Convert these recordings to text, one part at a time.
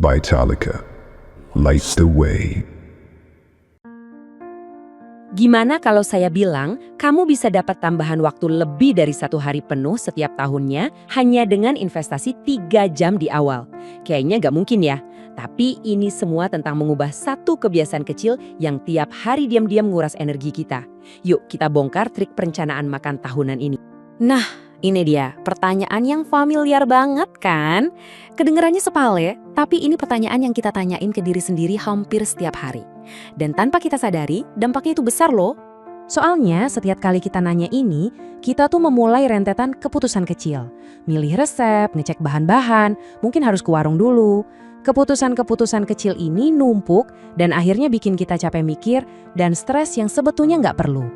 Vitalica, light the way. Gimana kalau saya bilang, kamu bisa dapat tambahan waktu lebih dari 1 hari penuh setiap tahunnya hanya dengan investasi 3 jam di awal? Kayaknya nggak mungkin ya. Tapi ini semua tentang mengubah satu kebiasaan kecil yang tiap hari diam-diam nguras energi kita. Yuk kita bongkar trik perencanaan makan tahunan ini. Nah, ini dia pertanyaan yang familiar banget kan? Kedengarannya sepele, tapi ini pertanyaan yang kita tanyain ke diri sendiri hampir setiap hari. Dan tanpa kita sadari, dampaknya itu besar loh. Soalnya setiap kali kita nanya ini, kita tuh memulai rentetan keputusan kecil. Milih resep, ngecek bahan-bahan, mungkin harus ke warung dulu. Keputusan-keputusan kecil ini numpuk dan akhirnya bikin kita capek mikir dan stres yang sebetulnya nggak perlu.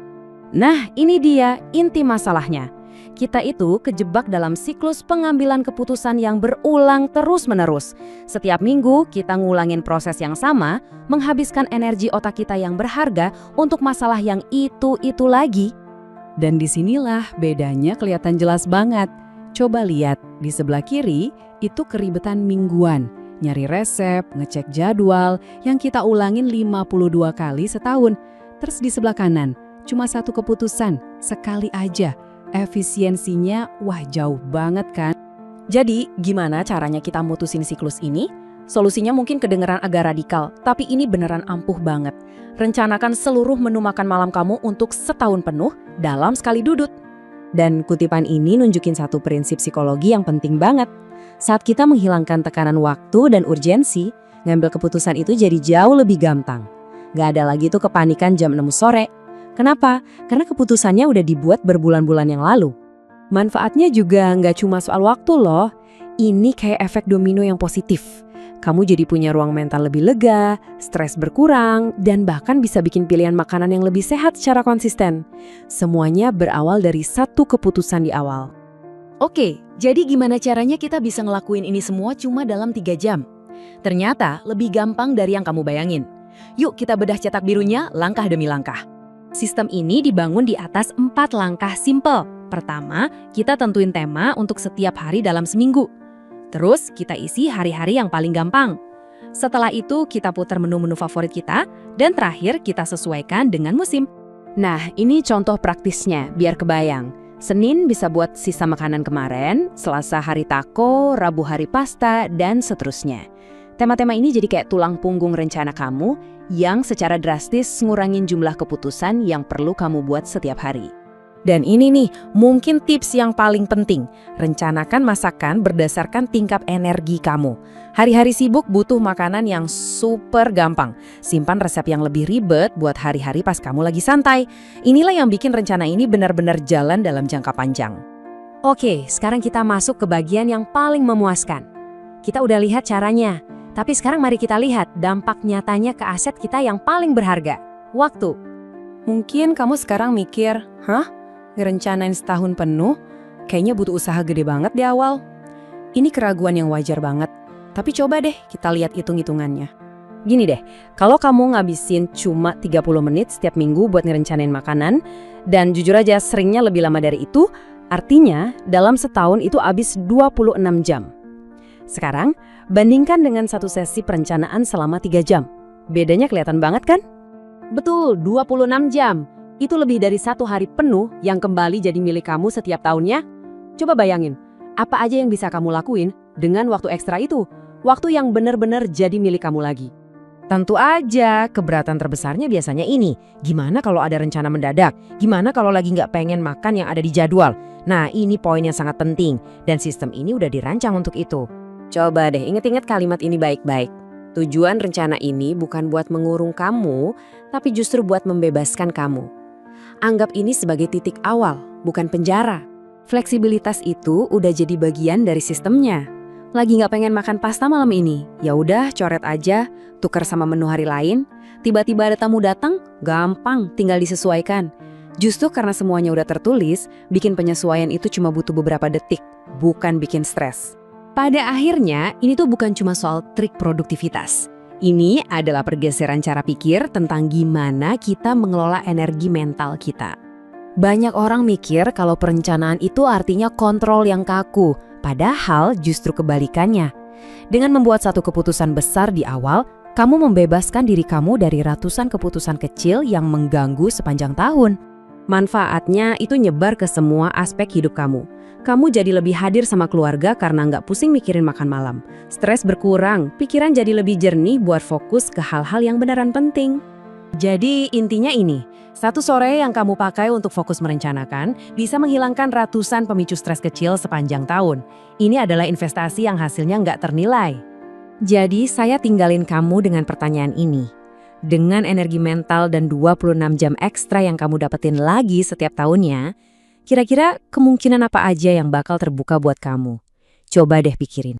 Nah, ini dia inti masalahnya. Kita itu kejebak dalam siklus pengambilan keputusan yang berulang terus-menerus. Setiap minggu kita ngulangin proses yang sama, menghabiskan energi otak kita yang berharga untuk masalah yang itu lagi. Dan disinilah bedanya kelihatan jelas banget. Coba lihat, di sebelah kiri itu keribetan mingguan. Nyari resep, ngecek jadwal, yang kita ulangin 52 kali setahun. Terus di sebelah kanan, cuma satu keputusan, sekali aja. Efisiensinya, wah jauh banget kan? Jadi, gimana caranya kita mutusin siklus ini? Solusinya mungkin kedengeran agak radikal, tapi ini beneran ampuh banget. Rencanakan seluruh menu makan malam kamu untuk setahun penuh dalam sekali duduk. Dan kutipan ini nunjukin satu prinsip psikologi yang penting banget. Saat kita menghilangkan tekanan waktu dan urgensi, ngambil keputusan itu jadi jauh lebih gampang. Gak ada lagi tuh kepanikan jam 6 sore. Kenapa? Karena keputusannya udah dibuat berbulan-bulan yang lalu. Manfaatnya juga nggak cuma soal waktu loh. Ini kayak efek domino yang positif. Kamu jadi punya ruang mental lebih lega, stres berkurang, dan bahkan bisa bikin pilihan makanan yang lebih sehat secara konsisten. Semuanya berawal dari satu keputusan di awal. Oke, jadi gimana caranya kita bisa ngelakuin ini semua cuma dalam 3 jam? Ternyata lebih gampang dari yang kamu bayangin. Yuk kita bedah cetak birunya langkah demi langkah. Sistem ini dibangun di atas 4 langkah simple. Pertama, kita tentuin tema untuk setiap hari dalam seminggu. Terus kita isi hari-hari yang paling gampang. Setelah itu kita putar menu-menu favorit kita, dan terakhir kita sesuaikan dengan musim. Nah, ini contoh praktisnya biar kebayang. Senin bisa buat sisa makanan kemarin, Selasa hari taco, Rabu hari pasta, dan seterusnya. Tema-tema ini jadi kayak tulang punggung rencana kamu yang secara drastis ngurangin jumlah keputusan yang perlu kamu buat setiap hari. Dan ini nih, mungkin tips yang paling penting. Rencanakan masakan berdasarkan tingkat energi kamu. Hari-hari sibuk butuh makanan yang super gampang. Simpan resep yang lebih ribet buat hari-hari pas kamu lagi santai. Inilah yang bikin rencana ini benar-benar jalan dalam jangka panjang. Oke, sekarang kita masuk ke bagian yang paling memuaskan. Kita udah lihat caranya. Tapi sekarang mari kita lihat dampak nyatanya ke aset kita yang paling berharga, waktu. Mungkin kamu sekarang mikir, ngerencanain setahun penuh? Kayaknya butuh usaha gede banget di awal. Ini keraguan yang wajar banget. Tapi coba deh kita lihat hitung-hitungannya. Gini deh, kalau kamu ngabisin cuma 30 menit setiap minggu buat ngerencanain makanan, dan jujur aja seringnya lebih lama dari itu, artinya dalam setahun itu habis 26 jam. Sekarang, bandingkan dengan satu sesi perencanaan selama 3 jam. Bedanya kelihatan banget kan? Betul, 26 jam. Itu lebih dari 1 hari penuh yang kembali jadi milik kamu setiap tahunnya. Coba bayangin, apa aja yang bisa kamu lakuin dengan waktu ekstra itu? Waktu yang benar-benar jadi milik kamu lagi. Tentu aja, keberatan terbesarnya biasanya ini. Gimana kalau ada rencana mendadak? Gimana kalau lagi nggak pengen makan yang ada di jadwal? Nah, ini poin yang sangat penting. Dan sistem ini udah dirancang untuk itu. Coba deh ingat-ingat kalimat ini baik-baik. Tujuan rencana ini bukan buat mengurung kamu, tapi justru buat membebaskan kamu. Anggap ini sebagai titik awal, bukan penjara. Fleksibilitas itu udah jadi bagian dari sistemnya. Lagi nggak pengen makan pasta malam ini? Ya udah, coret aja, tukar sama menu hari lain. Tiba-tiba ada tamu datang, gampang, tinggal disesuaikan. Justru karena semuanya udah tertulis, bikin penyesuaian itu cuma butuh beberapa detik, bukan bikin stres. Pada akhirnya, ini tuh bukan cuma soal trik produktivitas. Ini adalah pergeseran cara pikir tentang gimana kita mengelola energi mental kita. Banyak orang mikir kalau perencanaan itu artinya kontrol yang kaku, padahal justru kebalikannya. Dengan membuat satu keputusan besar di awal, kamu membebaskan diri kamu dari ratusan keputusan kecil yang mengganggu sepanjang tahun. Manfaatnya itu nyebar ke semua aspek hidup kamu. Kamu jadi lebih hadir sama keluarga karena nggak pusing mikirin makan malam. Stres berkurang, pikiran jadi lebih jernih buat fokus ke hal-hal yang beneran penting. Jadi intinya ini, satu sore yang kamu pakai untuk fokus merencanakan bisa menghilangkan ratusan pemicu stres kecil sepanjang tahun. Ini adalah investasi yang hasilnya nggak ternilai. Jadi saya tinggalin kamu dengan pertanyaan ini. Dengan energi mental dan 26 jam ekstra yang kamu dapetin lagi setiap tahunnya, kira-kira kemungkinan apa aja yang bakal terbuka buat kamu? Coba deh pikirin.